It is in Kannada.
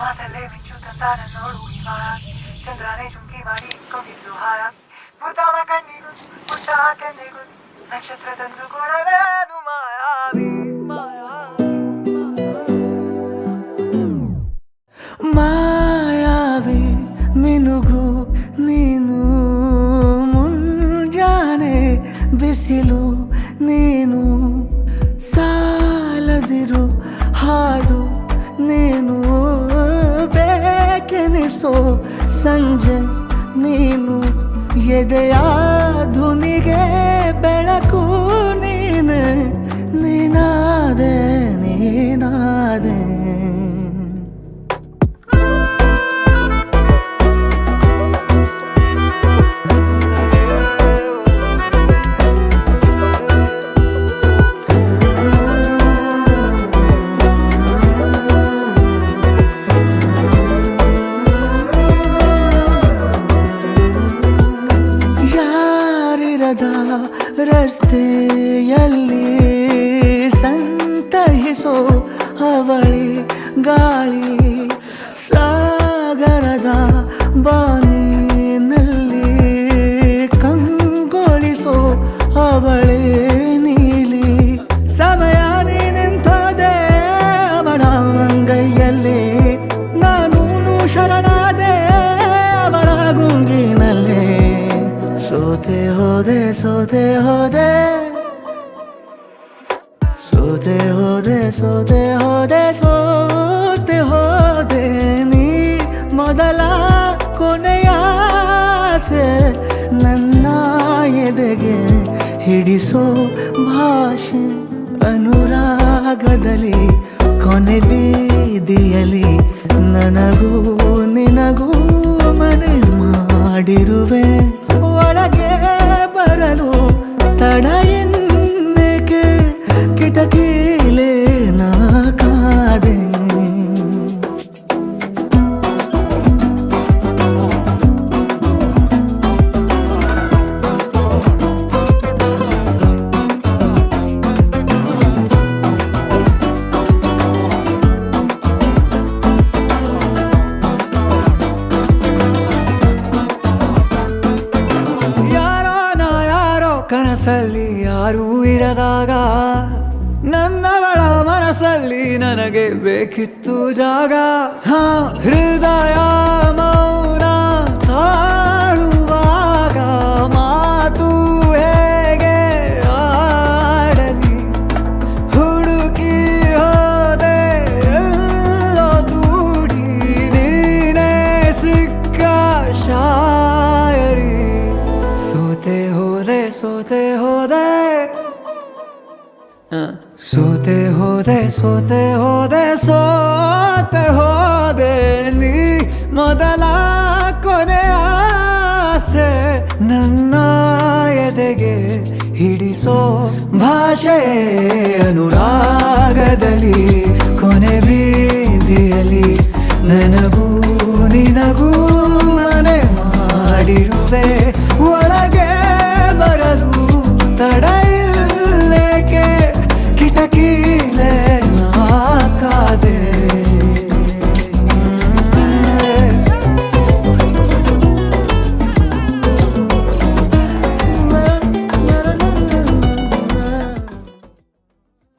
ಮಾತಲ್ಲೇ ಮಿಂಚು ತಂದಾನ ನೋಡು ಇವಾಗ ಚಂದ್ರನೇ ಚುಂಕಿ ಮಾಡಿ ಕೊಂಡಿದ್ದು ಹಾರ ಮುದ್ದಾದ ಕಣ್ಣಿಗೂ ಮುಟ್ಟ ಕೆನ್ನೆಗೂ ನಕ್ಷತ್ರ ತಂದು ಕೊಡಲೇನು ಮಾಯಾವಿ ಮಾಯಾವಿ ಮಿನುಗು ನೀನು ಮುಂಜಾನೆ ಬಿಸಿಲು ನೀನು ಸಾಲದಿರು ಹಾಡು ನೀನು ಬೇಕೆನಿಸೋ ಸಂಜೆ ನೀನು ಎದೆಯ ಧುನಿಗೆ ಬೆಳಕು ನೀನೆ ನೀನಾದೆ ನೀನಾದೆ ರಸ್ತೆಯಲ್ಲಿ ಸಂತಹಿಸೋ ಅವಳಿ ಗಾಳಿ ಸಾಗರದ ಬಾನಿನಲ್ಲಿ ಕಂಗೊಳಿಸೋ ಅವಳೆ ನೀಲಿ ಸಮಯ ನಿಂತೋದೆ ಅವಳ ಅಂಗೈಯಲ್ಲಿ ನಾನು ಶರಣಾದೆ ಅವಳ ಗುಂಗಿನಲ್ಲಿ ಸೋತೆ ಹೋದೆ ಸೋತೆ ಹೋದೆ ಸೋತೆ ಹೋದೆ ಸೋತೆ ಹೋದೆ ಸೋತೆ ಹೋದೆ ನೀ ಮೊದಲ ಕೊನೆಯ ಆಸೆ ನನ್ನ ಎದೆಗೆ ಹಿಡಿಸೋ ಭಾಷೆ ಅನುರಾಗದಲ್ಲಿ ಕೊನೆ ಬೀದಿಯಲ್ಲಿ ನನಗೂ ನಿನಗೂ ಮನೆ ಮಾಡಿರುವೆ ಒಳಗೆ ಬರಲು ತಡ ಎನ್ನಕ್ಕೆ ಕಿಟಕಿಲೇ ನಾ ಕಾದೆ ಕನಸಲ್ಲಿ ಯಾರೂ ಇರದಾಗ ನನ್ನವಳ ಮನಸ್ಸಲ್ಲಿ ನನಗೆ ಬೇಕಿತ್ತು ಜಾಗ ಹೃದಯ ಮೌನ ತಾಳುವಾಗ ಮಾತು ಹೇಗೆ ಆಡಲಿ ಹುಡುಕಿ ಹೋದೆ ಎಲ್ಲೋ ದೂಡಿ ನೀನೇ ಸಿಕ್ಕ ಶಾಯರಿ ಸೋತೆ ಹೋದೆ ಸೋತೆ ಹೋದೆ ಸೋತೆ ಹೋದೆ ಸೋತೆ ಹೋದೆ ಸೋತೆ ಹೋದೆ ನೀ ಮೊದಲ ಕೊನೆ ಆಸೆ ನನ್ನ ಎದೆಗೆ ಹಿಡಿಸೋ ಭಾಷೆ ಅನುರಾಗದಲ್ಲಿ